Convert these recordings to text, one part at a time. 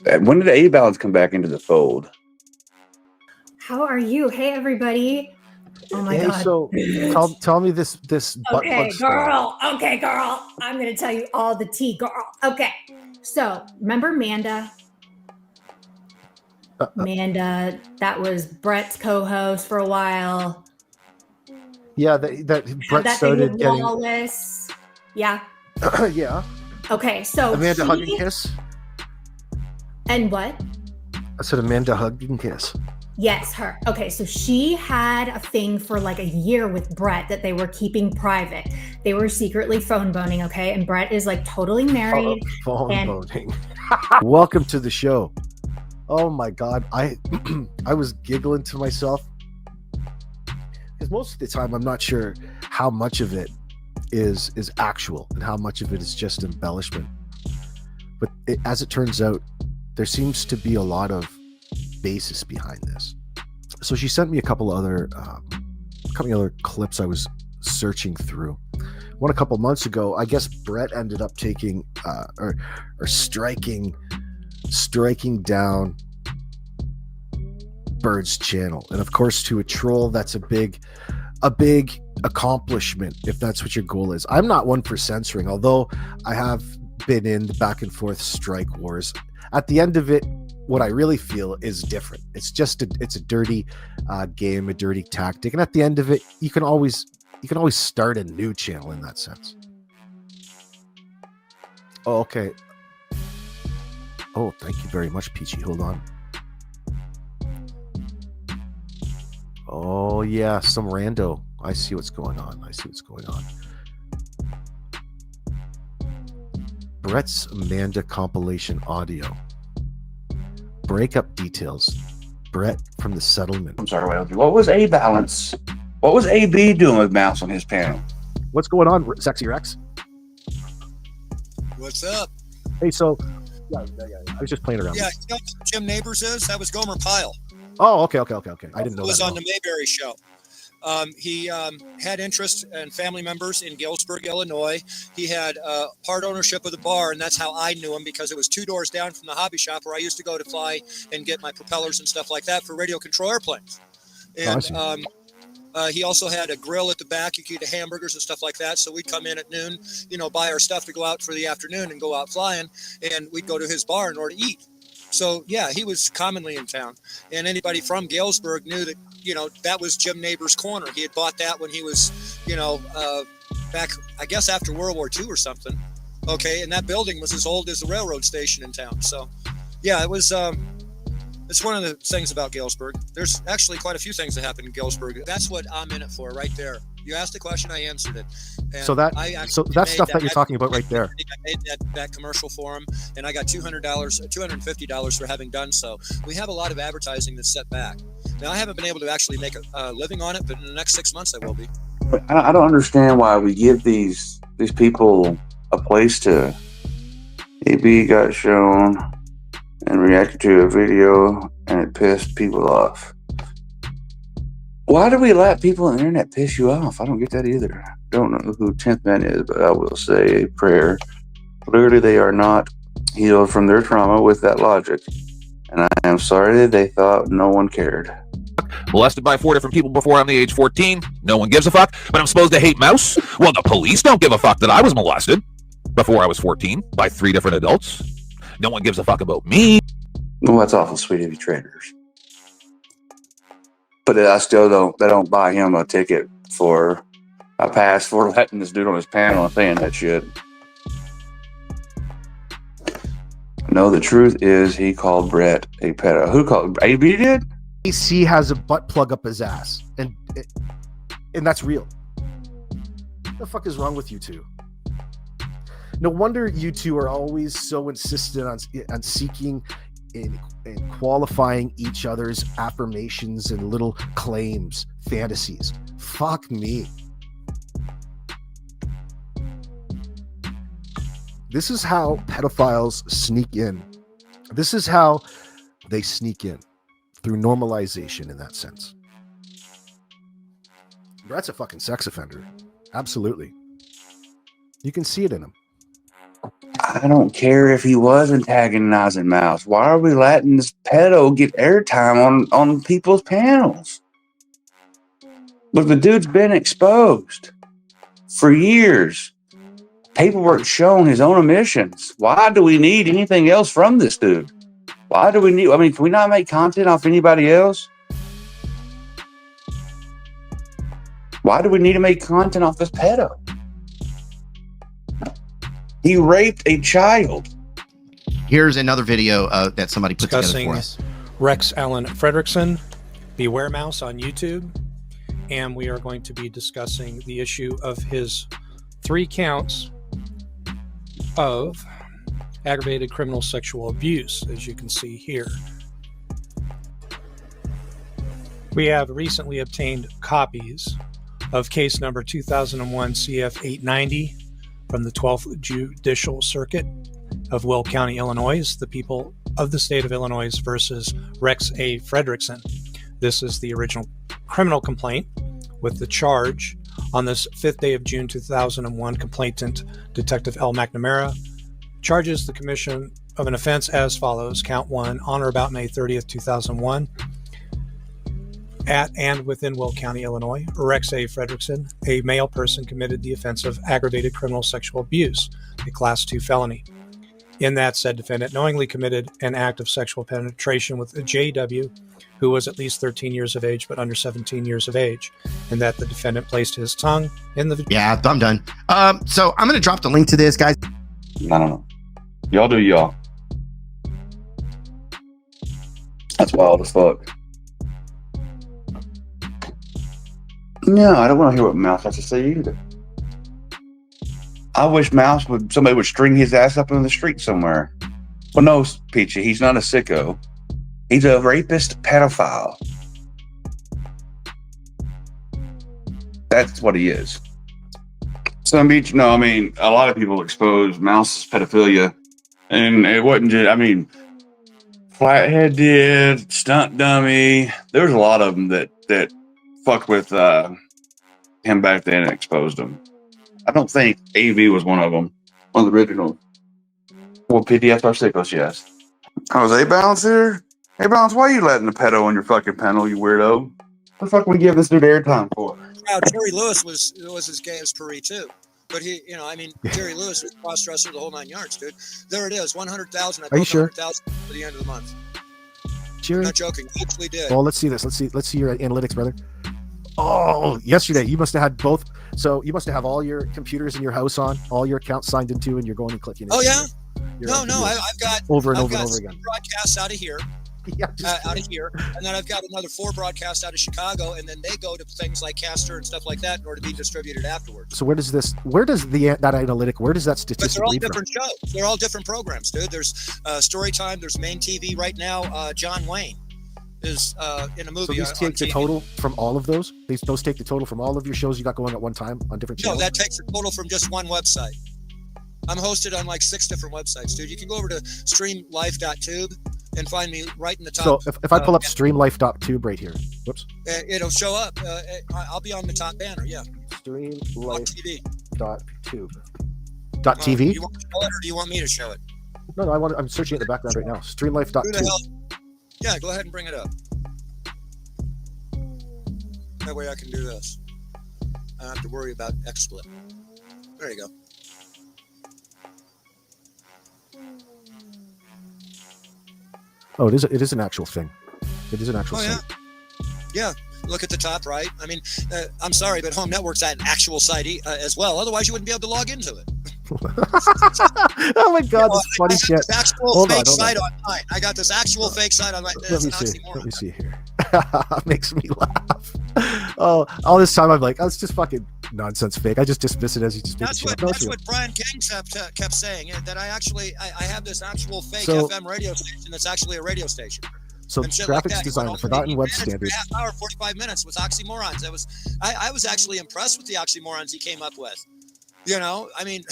When did A-Balance come back into the fold? How are you? Hey, everybody. Oh my God. So tell me this butt plug girl. Okay, girl. I'm going to tell you all the tea, girl. Okay. So remember Manda? Manda, that was Brett's co-host for a while. Yeah, that Brett started getting Wallace. Yeah. Yeah. Okay, so Amanda hug and kiss. And what? I said Amanda hug and kiss. Yes, her. Okay, so she had a thing for like a year with Brett that they were keeping private. They were secretly phone boning, okay? And Brett is like totally married. Boning. Welcome to the show. Oh my God, I was giggling to myself because most of the time I'm not sure how much of it is actual and how much of it is just embellishment. But as it turns out, there seems to be a lot of basis behind this. So she sent me a couple other clips I was searching through. One a couple months ago, I guess Brett ended up taking or striking down Bird's channel, and of course, to a troll, that's a big accomplishment if that's what your goal is. I'm not one for censoring, although I have been in the back and forth strike wars. At the end of it, what I really feel is different. It's just it's a dirty game, a dirty tactic, and at the end of it, you can always start a new channel in that sense. Oh, okay. Oh, thank you very much, Peachy. Hold on. Oh yeah, some rando. I see what's going on. Brett's Amanda compilation audio. Breakup details. Brett from the settlement. I'm sorry, what was A-Balance? What was AB doing with Mouse on his panel? What's going on, Sexy Rex? What's up? Hey, so yeah, I was just playing around. Yeah, you know what Jim Neighbors is? That was Gomer Pyle. Oh, okay. I didn't know that. It was on the Mayberry show. He had interest and family members in Galesburg, Illinois. He had part ownership of the bar, and that's how I knew him, because it was 2 doors down from the hobby shop where I used to go to fly and get my propellers and stuff like that for radio control airplanes. And he also had a grill at the back. You could eat hamburgers and stuff like that. So we'd come in at noon, buy our stuff to go out for the afternoon and go out flying, and we'd go to his bar in order to eat. So, yeah, he was commonly in town, and anybody from Galesburg knew that, that was Jim Neighbors' Corner. He had bought that when he was, back, I guess, after World War II or something. Okay, and that building was as old as the railroad station in town. So, yeah, it was, it's one of the things about Galesburg. There's actually quite a few things that happen in Galesburg. That's what I'm in it for right there. You asked the question, I answered it. And so that's stuff that you're talking about right there. I made that commercial for him, and I got $250 for having done so. We have a lot of advertising that's set back. Now, I haven't been able to actually make a living on it, but in the next 6 months I will be. I don't understand why we give these people a place to. AB got shown and reacted to a video, and it pissed people off. Why do we let people on the internet piss you off? I don't get that either. Don't know who 10th Man is, but I will say a prayer. Clearly they are not healed from their trauma with that logic. And I am sorry that they thought no one cared. Molested by 4 different people before I'm the age 14. No one gives a fuck. But I'm supposed to hate Mouse? Well, the police don't give a fuck that I was molested before I was 14 by 3 different adults. No one gives a fuck about me. Well, that's awful sweet of you traders. But I still don't buy him a ticket for a pass for letting this dude on his panel and saying that shit. No, the truth is he called Brett a pedo. Who called? AB did? AC has a butt plug up his ass, and that's real. What the fuck is wrong with you two? No wonder you two are always so insistent on seeking and qualifying each other's affirmations and little claims, fantasies. Fuck me. This is how pedophiles sneak in. This is how they sneak in, through normalization in that sense. Brett's a fucking sex offender. Absolutely. You can see it in him. I don't care if he was antagonizing Mouse. Why are we letting this pedo get airtime on people's panels? Look, the dude's been exposed for years. Paperwork showing his own omissions. Why do we need anything else from this dude? Why do we need, I mean, can we not make content off anybody else? Why do we need to make content off this pedo? He raped a child. Here's another video that somebody put together for us. Rex Allen Fredrickson, Beware Mouse on YouTube. And we are going to be discussing the issue of his 3 counts of aggravated criminal sexual abuse, as you can see here. We have recently obtained copies of case number 2001 CF 890 from the 12th Judicial Circuit of Will County, Illinois, the people of the state of Illinois versus Rex A. Fredrickson. This is the original criminal complaint with the charge on this 5th day of June 2001. Complainant Detective L. McNamara charges the commission of an offense as follows. Count 1, on or about May 30th, 2001, at and within Will County, Illinois, Rex A. Fredrickson, a male person, committed the offense of aggravated criminal sexual abuse, a Class 2 felony. In that, said defendant knowingly committed an act of sexual penetration with a JW who was at least 13 years of age but under 17 years of age, and that the defendant placed his tongue in the... Yeah, I'm done. So I'm going to drop the link to this, guys. No. Y'all do y'all. That's wild as fuck. No, I don't want to hear what Mouse has to say either. I wish somebody would string his ass up in the street somewhere. Well, no, Peachy, he's not a sicko. He's a rapist pedophile. That's what he is. Some beach, no, I mean, a lot of people expose Mouse's pedophilia. And it wasn't just, I mean, Flathead did, Stunt Dummy. There was a lot of them that fucked with him back then and exposed him. I don't think AV was one of them. One of the original. Well, PDFR sickos, yes. Oh, is A-Balance here? A-Balance, why are you letting the pedo on your fucking panel, you weirdo? What the fuck are we giving this dude airtime for? Now, Jerry Lewis was as gay as Paris, too. But he, Jerry Lewis was cross-dresser the whole 9 yards, dude. There it is, 100,000. Are you sure? 100,000 for the end of the month. Jerry? I'm not joking. He actually did. Well, let's see this. Let's see your analytics, brother. Oh, yesterday you must have had both. So you must have all your computers in your house on, all your accounts signed into, and you're going and clicking. Oh yeah. No, I've got over and over again. Broadcasts out of here. Out of here, and then I've got another 4 broadcasts out of Chicago, and then they go to things like Caster and stuff like that in order to be distributed afterwards. So where does that analytic, where does that statistic? But they're all different shows. They're all different programs, dude. There's Storytime. There's Main TV right now. John Wayne is in a movie. So these take the total from all of those. Those take the total from all of your shows you got going at one time on different channels. No, that takes the total from just one website. I'm hosted on like 6 different websites, dude. You can go over to streamlife.tube and find me right in the top. So if I pull up streamlife.tube right here, whoops, it'll show up. I'll be on the top banner. Yeah. Streamlife.tube. TV. You want to show it, or do you want me to show it? No, I'm searching in the background right now. Streamlife.tube. Yeah, go ahead and bring it up. That way I can do this. I don't have to worry about XSplit. There you go. Oh, it is an actual thing. It is an actual site. Yeah. Look at the top right. I mean, I'm sorry, but Home Network's at an actual site as well. Otherwise, you wouldn't be able to log into it. Oh my God, this funny shit. Actual fake site online. I got this actual fake site online. Let me see here. Makes me laugh. Oh, all this time I'm like, oh, it's just fucking nonsense fake. I just dismiss it as you just. That's what Brian King kept saying. That I have this actual fake FM radio station that's actually a radio station. So graphics designer, forgotten web standards. Half hour, 45 minutes with oxymorons. I was actually impressed with the oxymorons he came up with. You know, I mean,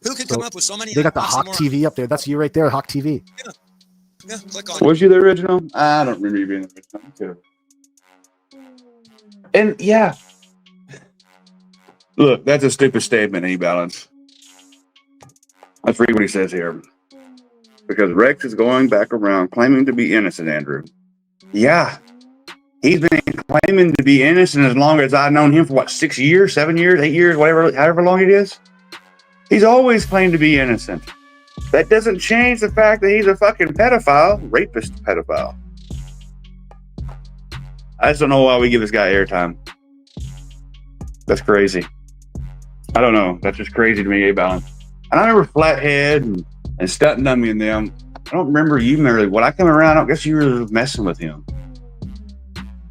who could come up with so many? They got the Hawk TV up there. That's you right there, Hawk TV. Yeah, click on it. Was you the original? I don't remember you being the original. And yeah, look, that's a stupid statement, E-Balance. Let's read what he says here. Because Rex is going back around claiming to be innocent, Andrew. Yeah. He's been claiming to be innocent as long as I've known him for 6 years, 7 years, 8 years, however long it is. He's always claimed to be innocent. That doesn't change the fact that he's a fucking pedophile, rapist pedophile. I just don't know why we give this guy airtime. That's crazy. I don't know. That's just crazy to me, A-Balance. And I remember Flathead and Stunt Dummy and them. I don't remember you, Mary. When I come around, I guess you were messing with him.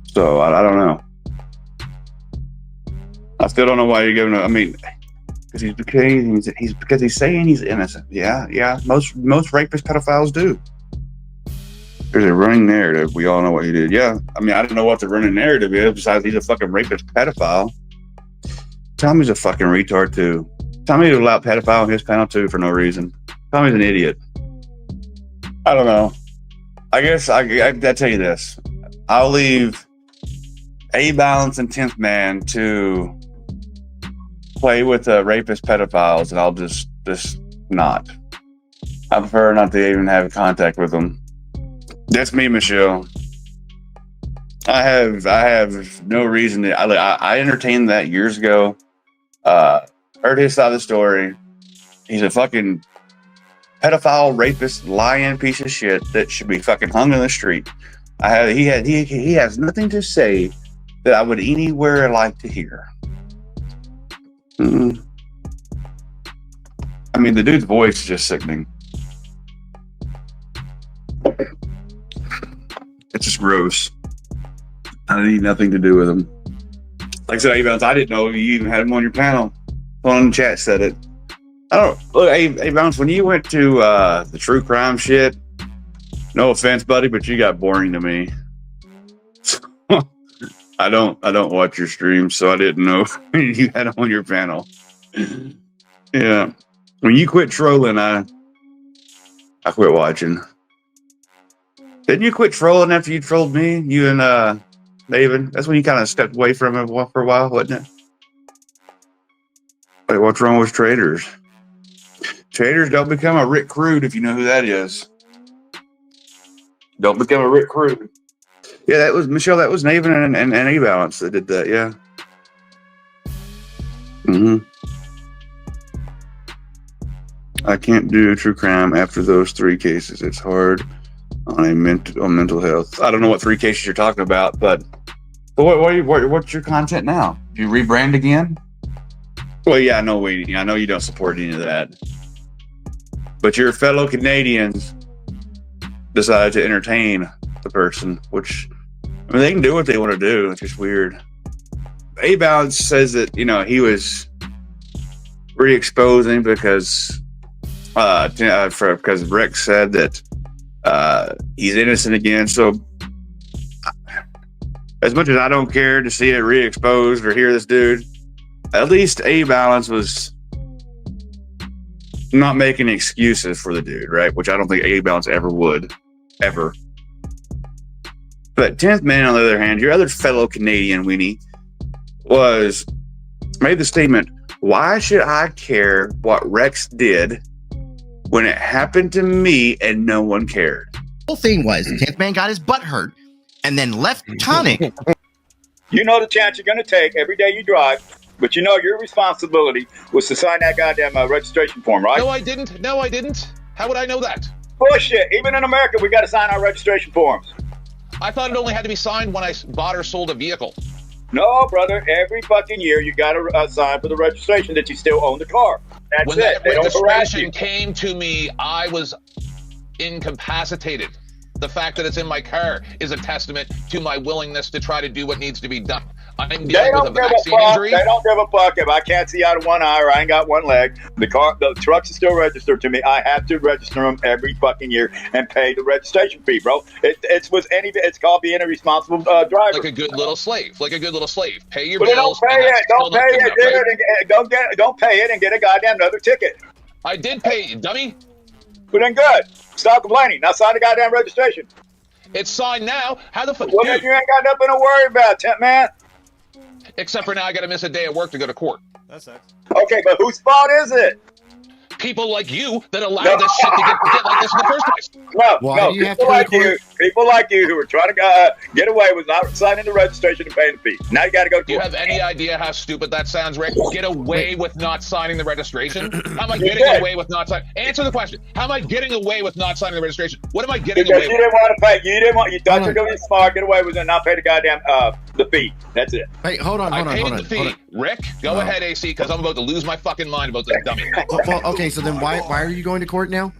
So I don't know. I still don't know why you're giving. I mean, because he's saying he's innocent. Yeah. Most rapist pedophiles do. There's a running narrative. We all know what he did. Yeah. I mean, I don't know what the running narrative is besides he's a fucking rapist pedophile. Tommy's a fucking retard too. Tommy's a loud pedophile on his panel too for no reason. Tommy's an idiot. I don't know. I guess I tell you this. I'll leave A-Balance and 10th Man to play with rapist pedophiles, and I'll just not. I prefer not to even have contact with them. That's me, Michelle. I have no reason to. I entertained that years ago. Heard his side of the story. He's a fucking pedophile, rapist, lying piece of shit that should be fucking hung in the street. He has nothing to say that I would anywhere like to hear. I mean, the dude's voice is just sickening. It's just gross. I need nothing to do with him. Like I said, A-Bounce, I didn't know you even had him on your panel. Someone in the chat said it. I don't look, A-Bounce, when you went to the true crime shit, no offense, buddy, but you got boring to me. I don't watch your streams, so I didn't know you had him on your panel. Yeah. When you quit trolling, I quit watching. Didn't you quit trolling after you trolled me? You and David? That's when you kind of stepped away from it for a while, wasn't it? Wait, what's wrong with traders? Traders don't become a Rick Crude if you know who that is. Don't become a Rick Crude. Yeah, that was Michelle. That was Naven and A-Balance that did that. Yeah. I can't do true crime after those 3 cases. It's hard on mental health. I don't know what 3 cases you're talking about, but what's your content now? Do you rebrand again? Well, yeah, I know you don't support any of that, but your fellow Canadians decided to entertain the person, which, I mean, they can do what they want to do. It's just weird. A-Balance says that, he was re-exposing because Rex said that he's innocent again. So as much as I don't care to see it re-exposed or hear this dude, at least A-Balance was not making excuses for the dude, right? Which I don't think A-Balance ever would. Ever. But 10th Man, on the other hand, your other fellow Canadian weenie, made the statement, why should I care what Rex did when it happened to me and no one cared? The whole thing was 10th Man got his butt hurt and then left Tonic. You know the chance you're going to take every day you drive, but your responsibility was to sign that goddamn registration form, right? No, I didn't. How would I know that? Bullshit. Even in America, we got to sign our registration forms. I thought it only had to be signed when I bought or sold a vehicle. No, brother. Every fucking year, you got to sign for the registration that you still own the car. That's when it. When that registration came to me, I was incapacitated. The fact that it's in my car is a testament to my willingness to try to do what needs to be done. I'm dealing with a vaccine injury. They don't give a fuck if I can't see out of one eye or I ain't got one leg. The trucks are still registered to me. I have to register them every fucking year and pay the registration fee, bro. It's called being a responsible driver. Like a good little slave. Pay your bills. Don't pay it and get a goddamn another ticket. I did pay you, dummy. But then good. Stop complaining. Now sign the goddamn registration. It's signed now. How the fuck? Well, then you ain't got nothing to worry about, 10th Man. Except for now, I got to miss a day at work to go to court. That sucks. Okay, but whose fault is it? people like you that allowed this shit to get like this in the first place. No, people like you who are trying to get away with not signing the registration and paying the fee. Now you got to go to court. Do you have any idea how stupid that sounds, Rick? Get away with not signing the registration? How am I getting away with not signing? Answer the question. How am I getting away with not signing the registration? What am I getting away with? You didn't want to pay. You thought you were going to be smart, get away with it, and not pay the goddamn the fee. That's it. Hey, hold on. I paid the fee. Rick, go ahead, AC, because I'm about to lose my fucking mind about this dummy. Well, okay, so then why are you going to court now?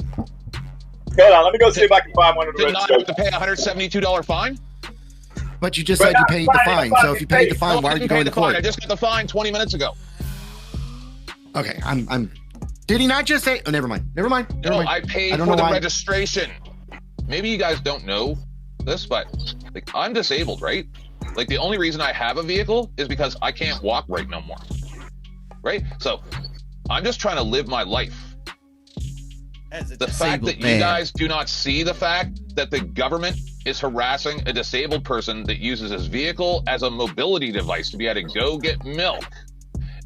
Hold on, let me go see if I can find one of the Did not have to pay a $172 fine? But you just said you paid the fine. So if you paid the fine, why are you going to court? I just got the fine 20 minutes ago. Okay, I'm. Did he not just say? Oh, never mind. No, I paid for the registration. Maybe you guys don't know this, but like I'm disabled, right? Like the only reason I have a vehicle is because I can't walk right no more. Right? So I'm just trying to live my life. The fact that you guys do not see the fact that the government is harassing a disabled person that uses his vehicle as a mobility device to be able to go get milk,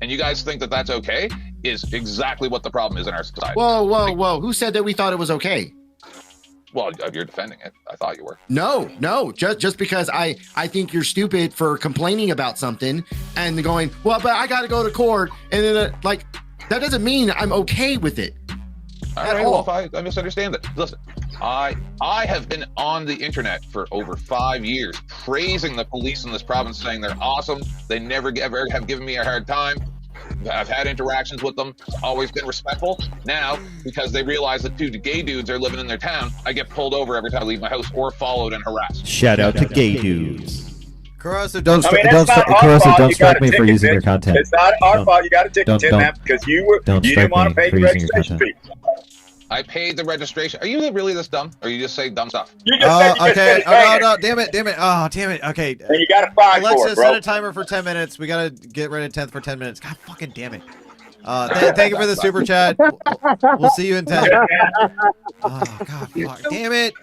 and you guys think that that's okay, is exactly what the problem is in our society. Whoa. Who said that we thought it was okay? Well, you're defending it. I thought you were. No. Just because I think you're stupid for complaining about something and going, well, but I got to go to court. And then like, that doesn't mean I'm okay with it. All right, well, if I misunderstand it. Listen, I have been on the internet for over 5 years praising the police in this province, saying they're awesome. They never ever have given me a hard time. I've had interactions with them. It's always been respectful. Now, because they realize that two gay dudes are living in their town, I get pulled over every time I leave my house or followed and harassed. Shout out to gay dudes. Corrosive, don't strike me for using your content. It's not our fault. You got to ticket him that because you didn't want to pay the registration fee. I paid the registration. Are you really this dumb? Or you just say dumb stuff? Okay. No, damn it. Oh, damn it. Okay. And you got to fine for it, Alexa, bro. set a timer for 10 minutes. We got to get rid of 10th for 10 minutes. God fucking damn it. Thank you for the super chat. We'll see you in 10. Oh, God, fuck. Damn it.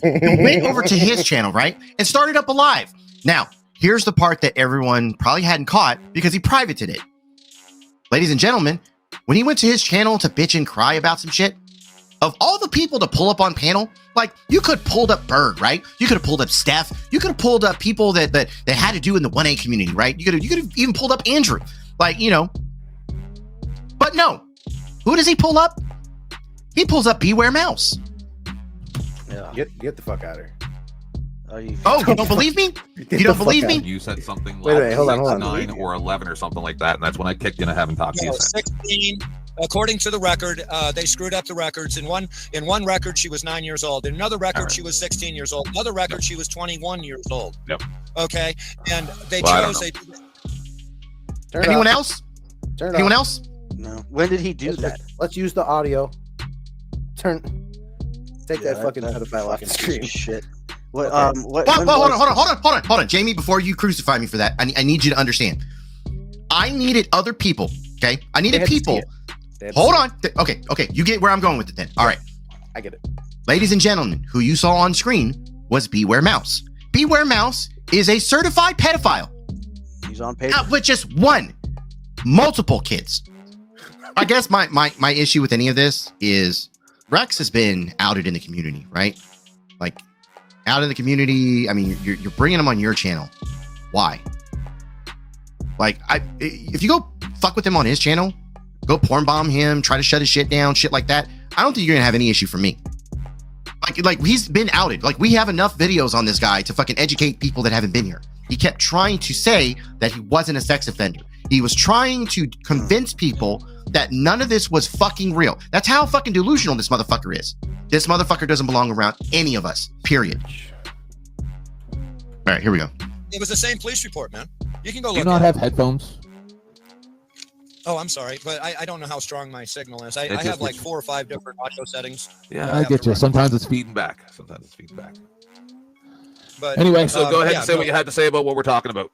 Went over to his channel, right? And started up a live. Now, here's the part that everyone probably hadn't caught because he privated it. Ladies and gentlemen, when he went to his channel to bitch and cry about some shit, of all the people to pull up on panel, like you could have pulled up Berg, right? You could have pulled up Steph. You could have pulled up people that had to do in the 1A community, right? You could have even pulled up Andrew, like, you know. But no, who does he pull up? He pulls up Beware Mouse. Yeah. Get the fuck out of here. You don't believe me? You don't believe me? You said something like hold on. 9 or 11 or something like that, and that's when I kicked in and haven't talked to you since. 16. According to the record, they screwed up the records. In one record, she was 9 years old. In another record, she was 16 years old. Another record, she was 21 years old. Yep. Okay, and they chose. Anyone else? Anyone else? No. When did he do that? Let's use the audio. Take that fucking pedophile off the screen. Shit. What? Hold on, Jamie. Before you crucify me for that, I need you to understand. I needed other people. Okay, I needed people. Hold on. Okay. You get where I'm going with it then. All right. I get it. Ladies and gentlemen, who you saw on screen was Beware Mouse. Beware Mouse is a certified pedophile. He's on paper. Not with just one, multiple kids. I guess my issue with any of this is Rex has been outed in the community, right? Like, out in the community. I mean, you're bringing him on your channel. Why? Like, if you go fuck with him on his channel, go porn bomb him, try to shut his shit down, shit like that, I don't think you're gonna have any issue from me. Like he's been outed. Like, we have enough videos on this guy to fucking educate people that haven't been here. He kept trying to say that he wasn't a sex offender. He was trying to convince people that none of this was fucking real. That's how fucking delusional this motherfucker is. This motherfucker doesn't belong around any of us, period. All right, here we go. It was the same police report, man. You can go look. Do you not have headphones? Oh, I'm sorry, but I don't know how strong my signal is. I have like 4 or 5 different audio settings. Yeah, I get you. Sometimes it's feeding back. But anyway, so go ahead and say what you had to say about what we're talking about.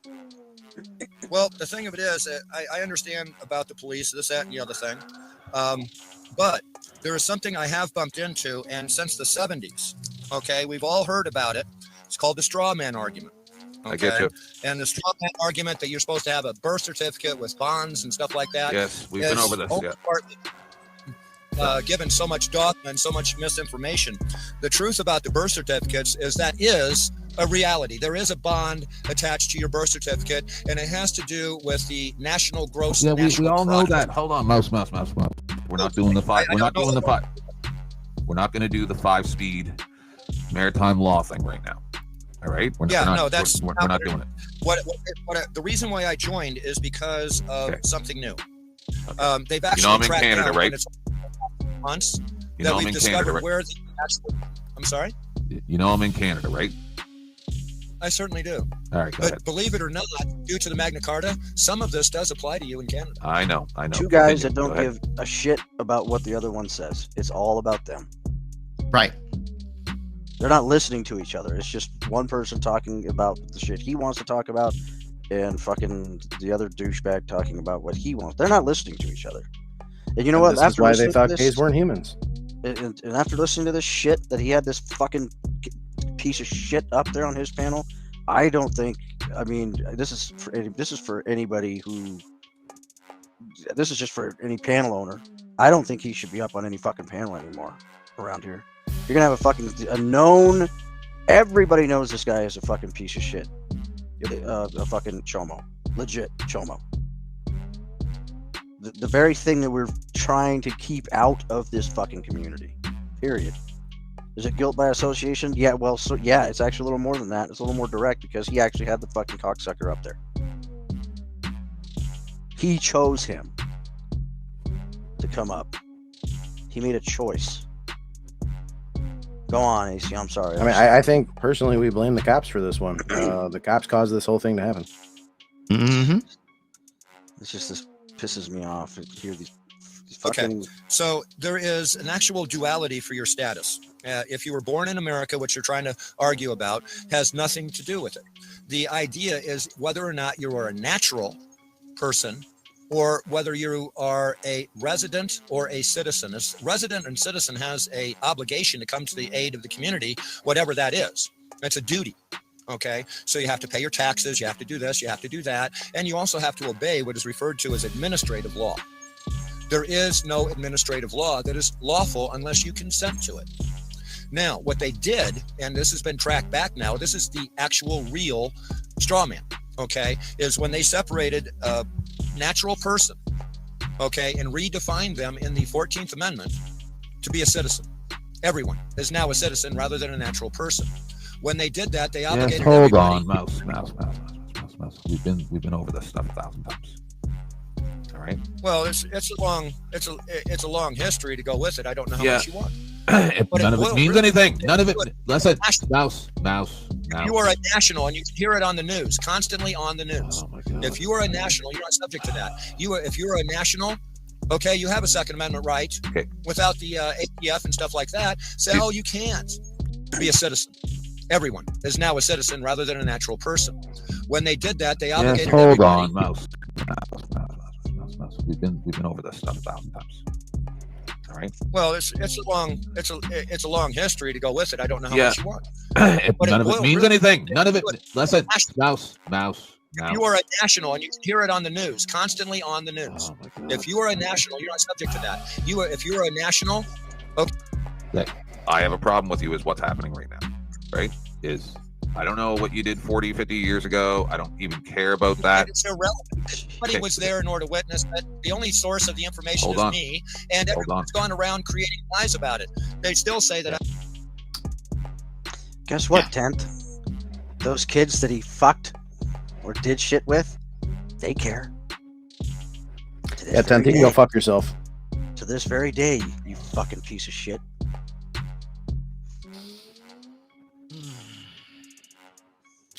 Well, the thing of it is, I understand about the police, this, that, and the other thing. But there is something I have bumped into, and since the 70s, okay, we've all heard about it. It's called the straw man argument. Okay? I get you. And the straw man argument that you're supposed to have a birth certificate with bonds and stuff like that. Yes, we've been over this. Yeah. given so much dogma and so much misinformation. The truth about the birth certificates is that is a reality. There is a bond attached to your birth certificate, and it has to do with the national gross. Yeah, we national all know product. that. Hold on, mouse. We're not doing the five. We're not doing the five. We're not going to do the 5-speed maritime law thing right now. All right. We're not doing it. What the reason why I joined is because of something new. Okay. They've actually I'm in tracked Canada, down, right? and it's months You that know I'm we've in discovered Canada, right? where the actual. I'm sorry. You know I'm in Canada, right? I certainly do. All right, go But ahead. believe it or not, due to the Magna Carta, some of this does apply to you in Canada. I know. Two guys that Continue. don't Go ahead. give a shit about what the other one says. It's all about them. Right. They're not listening to each other. It's just one person talking about the shit he wants to talk about, and fucking the other douchebag talking about what he wants. They're not listening to each other. And you know what? This is why they thought gays weren't humans. And after listening to this shit that he had this fucking piece of shit up there on his panel, I don't think. I mean, this is for anybody who. This is just for any panel owner. I don't think he should be up on any fucking panel anymore around here. You're gonna have a known. Everybody knows this guy is a fucking piece of shit. A fucking chomo, legit chomo. The very thing that we're trying to keep out of this fucking community. Period. Is it guilt by association? Yeah, well, it's actually a little more than that. It's a little more direct because he actually had the fucking cocksucker up there. He chose him to come up. He made a choice. Go on, AC. I'm sorry. I mean, I think personally we blame the cops for this one. The cops caused this whole thing to happen. Mm-hmm. It's just this pisses me off to hear these Okay, fucking. so there is an actual duality for your status. If you were born in America, which you're trying to argue about, has nothing to do with it. The idea is whether or not you are a natural person or whether you are a resident or a citizen. A resident and citizen has a obligation to come to the aid of the community, whatever that is. It's a duty. Okay, so you have to pay your taxes, you have to do this, you have to do that, and you also have to obey what is referred to as administrative law. There is no administrative law that is lawful unless you consent to it. Now, what they did, and this has been tracked back now, this is the actual real straw man, okay, is when they separated a natural person, okay, and redefined them in the 14th Amendment to be a citizen. Everyone is now a citizen rather than a natural person. When they did that, they obligated Hold everybody. on, mouse. We've been over this stuff 1,000 times. All right. Well, it's a long history to go with it. I don't know how much you want. None of it means anything. None of it. Listen, mouse. You are a national, and you can hear it on the news, constantly on the news. Oh my God. If you are a national, you're not subject to that. If you're a national, okay, you have a Second Amendment right. Okay. Without the ATF and stuff like that, say, oh, you can't be a citizen. Everyone is now a citizen rather than a natural person. When they did that, they obligated hold everybody. on, mouse. We've been over this stuff 1,000 times. All right. Well, it's a long history to go with it. I don't know how much you want. None of it means anything. None of it. Listen, mouse. You are a national, and you can hear it on the news, constantly on the news. Oh my God. If you are a national, you're not subject to that. If you are a national, okay. I have a problem with you is what's happening right now, right? Is I don't know what you did 40, 50 years ago. I don't even care about that. It's irrelevant. Nobody was there nor to witness that. The only source of the information Hold is on. me, and everyone's gone around creating lies about it. They still say that. Guess what, Tent? Those kids that he fucked or did shit with, they care. Yeah, Tent, you can go fuck yourself. To this very day, you fucking piece of shit.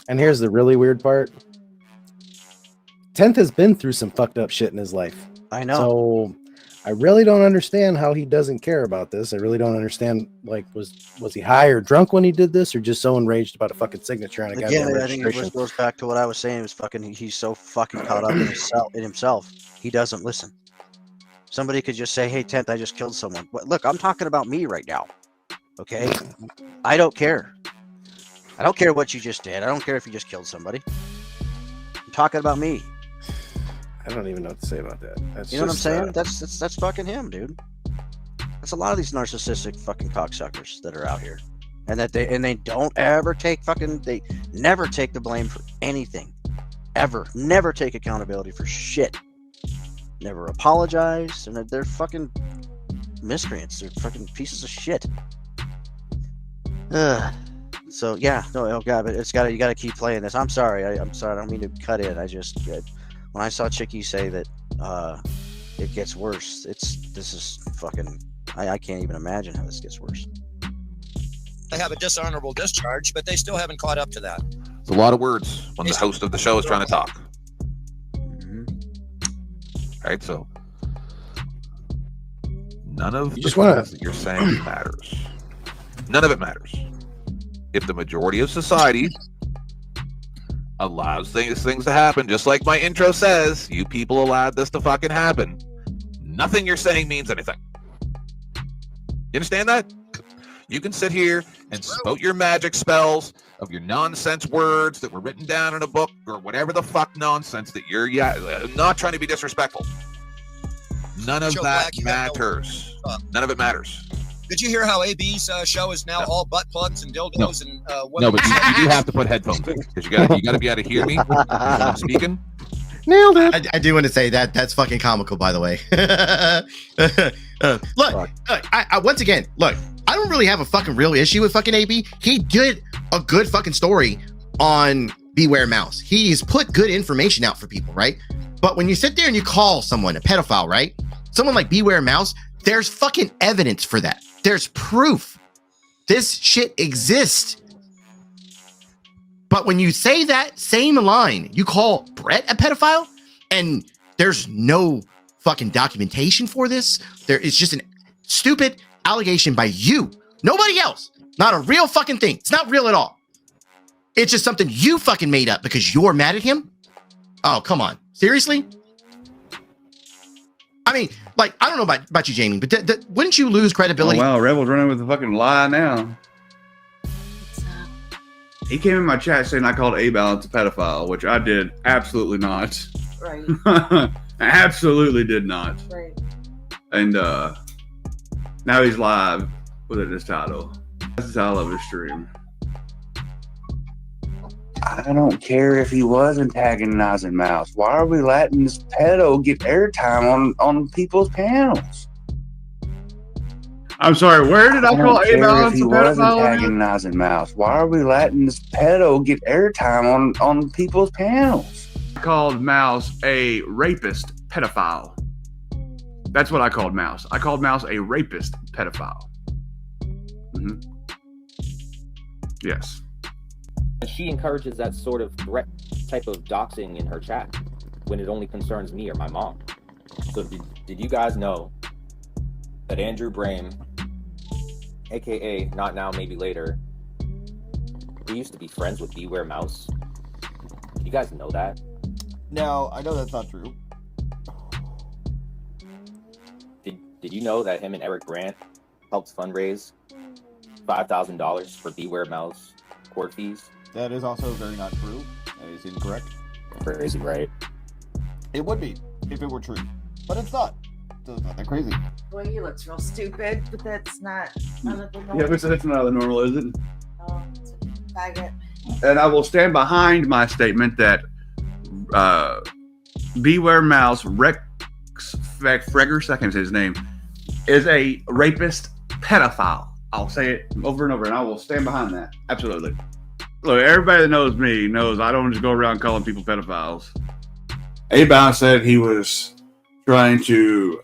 And here's the really weird part. Tenth has been through some fucked up shit in his life. I know. So I really don't understand how he doesn't care about this. I really don't understand, like, was he high or drunk when he did this, or just so enraged about a fucking signature on a Again, goddamn I think registration? it goes back to what I was saying. Is fucking he's so fucking caught up in himself. He doesn't listen. Somebody could just say, "Hey, Tenth, I just killed someone." But look, I'm talking about me right now. Okay, I don't care. I don't care what you just did. I don't care if you just killed somebody. I'm talking about me. I don't even know what to say about that. That's You know what I'm just, saying? That's fucking him, dude. That's a lot of these narcissistic fucking cocksuckers that are out here, and they don't ever take they never take the blame for anything, ever. Never take accountability for shit. Never apologize, and they're fucking miscreants. They're fucking pieces of shit. So yeah, no, oh god, but you gotta keep playing this. I'm sorry, I'm sorry, I don't mean to cut in. When I saw Chicky say that it gets worse, this is fucking. I can't even imagine how this gets worse. They have a dishonorable discharge, but they still haven't caught up to that. It's a lot of words when the host of the show is trying to talk. Mm-hmm. Right, so none of You just wanna- that you're saying matters. None of it matters. If the majority of society allows things to happen, just like my intro says, you people allowed this to fucking happen, nothing you're saying means anything. You understand that? You can sit here and spout your magic spells of your nonsense words that were written down in a book or whatever the fuck nonsense that you're not trying to be disrespectful. None of that matters. None of it matters. Did you hear how AB's show is now all butt plugs and dildos and No, but you do have to put headphones in because you got to be able to hear me when I'm speaking. Nailed it. I do want to say that's fucking comical, by the way. Look, I once again, look, I don't really have a fucking real issue with fucking AB. He did a good fucking story on Beware Mouse. He's put good information out for people, right? But when you sit there and you call someone a pedophile, right? Someone like Beware Mouse, there's fucking evidence for that. There's proof. This shit exists. But when you say that same line, you call Brett a pedophile, and there's no fucking documentation for this. It's just a stupid allegation by you. Nobody else. Not a real fucking thing. It's not real at all. It's just something you fucking made up because you're mad at him. Oh, come on. Seriously? I mean, like, I don't know about you, Jamie, but wouldn't you lose credibility? Oh, wow, Rebel's running with a fucking lie now. He came in my chat saying I called A-Balance a pedophile, which I did absolutely not. Right. I absolutely did not. Right. And now he's live with it in his title. That's the title of his stream. I don't care if he was antagonizing Mouse. Why are we letting this pedo get airtime on people's panels? I'm sorry, where did I call A-Balance a pedophile? Antagonizing Mouse. Why are we letting this pedo get airtime on people's panels? I called Mouse a rapist pedophile. That's what I called Mouse. I called Mouse a rapist pedophile. Mm-hmm. Yes. She encourages that sort of threat type of doxing in her chat when it only concerns me or my mom. So did you guys know that Andrew Brame, aka Not Now Maybe Later, he used to be friends with Beware Mouse? You guys know that? No, I know that's not true. Did you know that him and Eric Grant helped fundraise $5,000 for Beware Mouse court fees? That is also very not true. That is incorrect. Crazy, right? It would be if it were true, but it's not. So it's not that crazy. Well, he looks real stupid, but that's not none of the Yeah, but that's not the normal, is it? Oh, it's a faggot. And I will stand behind my statement that Beware Mouse, Rex Freggers, I can't say his name, is a rapist pedophile. I'll say it over and over, and I will stand behind that. Absolutely. Look, everybody that knows me knows I don't just go around calling people pedophiles. A-Bound said he was trying to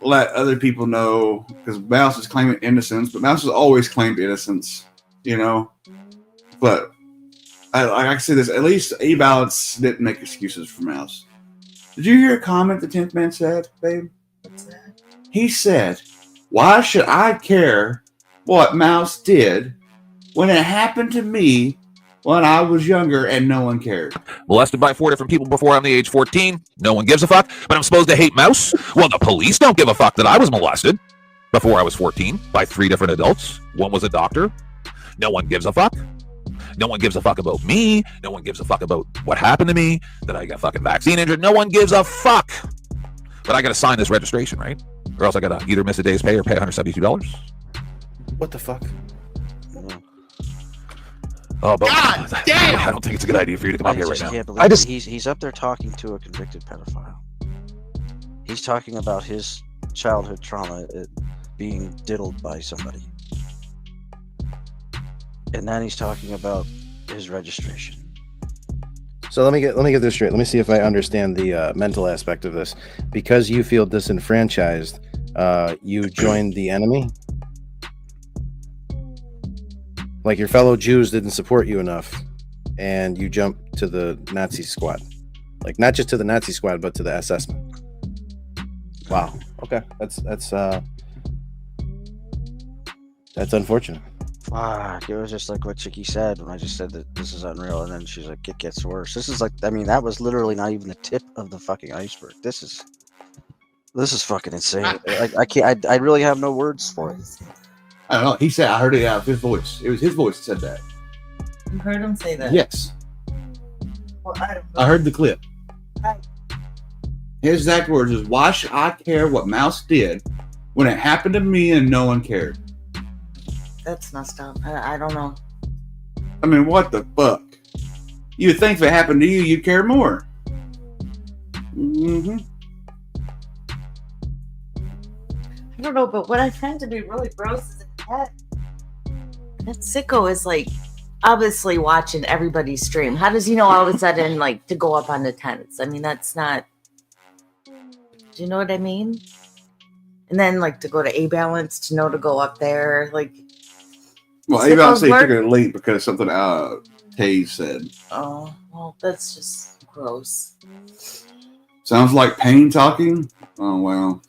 let other people know, because Mouse is claiming innocence, but Mouse has always claimed innocence, you know? But I say this, at least A-Balance didn't make excuses for Mouse. Did you hear a comment the 10th man said, babe? What's that? He said, why should I care what Mouse did when it happened to me when I was younger and no one cared? Molested by 4 different people before I'm the age 14. No one gives a fuck, but I'm supposed to hate Mouse? Well, the police don't give a fuck that I was molested before I was 14 by 3 different adults. One was a doctor. No one gives a fuck. No one gives a fuck about me. No one gives a fuck about what happened to me, that I got fucking vaccine injured. No one gives a fuck. But I got to sign this registration, right? Or else I gotta either miss a day's pay or pay $172. What the fuck? Oh, but God damn! I don't think it's a good idea for you to come I up here right just now. can't believe he's up there talking to a convicted pedophile. He's talking about his childhood trauma being diddled by somebody. And then he's talking about his registration. So let me get this straight. Let me see if I understand the mental aspect of this. Because you feel disenfranchised, you joined the enemy. Like your fellow Jews didn't support you enough, and you jumped to the Nazi squad. Like not just to the Nazi squad, but to the SS. Wow. Okay, that's unfortunate. Fuck, it was just like what Chicky said when I just said that this is unreal, and then she's like, it gets worse. This is like, I mean, that was literally not even the tip of the fucking iceberg. This is fucking insane. I can't. I really have no words for it. I don't know. He said, I heard it out of his voice. It was his voice that said that. You heard him say that? Yes. Well, I don't know. I heard the clip. His exact words is, why should I care what Mouse did when it happened to me and no one cared? That's messed up. I don't know. I mean, what the fuck? You would think if it happened to you, you'd care more. Mm-hmm. I don't know, but what I find to be really gross is that sicko is like obviously watching everybody's stream. How does he know all of a sudden like to go up on the tents? I mean, that's not. Do you know what I mean? And then like to go to A Balance to know to go up there, like. Well, A Balance, they took it late because something Tay said. Oh, well, that's just gross. Sounds like Payne talking. Oh well.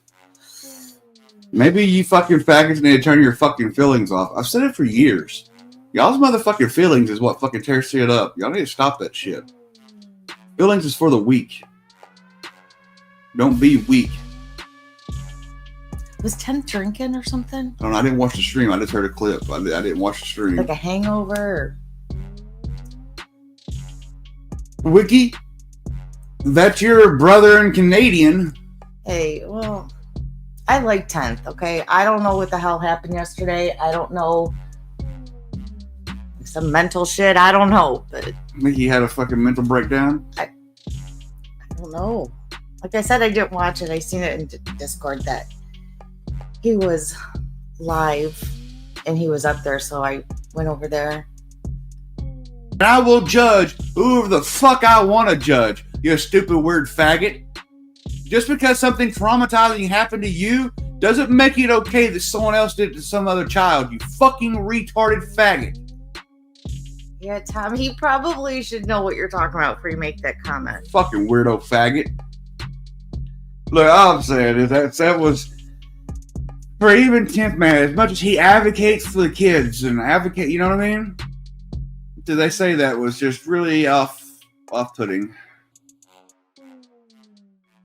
Maybe you fucking faggots need to turn your fucking feelings off. I've said it for years. Y'all's motherfucking feelings is what fucking tears shit up. Y'all need to stop that shit. Feelings is for the weak. Don't be weak. Was 10 drinking or something? I don't know. I didn't watch the stream. I just heard a clip. I didn't watch the stream. Like a hangover? Wiki, that's your brother and Canadian. Hey, well, I like 10th, okay? I don't know what the hell happened yesterday. I don't know. Some mental shit. I don't know. But I think he had a fucking mental breakdown. I don't know. Like I said, I didn't watch it. I seen it in Discord that he was live and he was up there, so I went over there. And I will judge whoever the fuck I want to judge, you stupid weird faggot. Just because something traumatizing happened to you doesn't make it okay that someone else did it to some other child, you fucking retarded faggot. Yeah, Tom, he probably should know what you're talking about before you make that comment. Fucking weirdo faggot. Look, all I'm saying is that was... For even 10th man, as much as he advocates for the kids and you know what I mean? Did they say that was just really off-putting?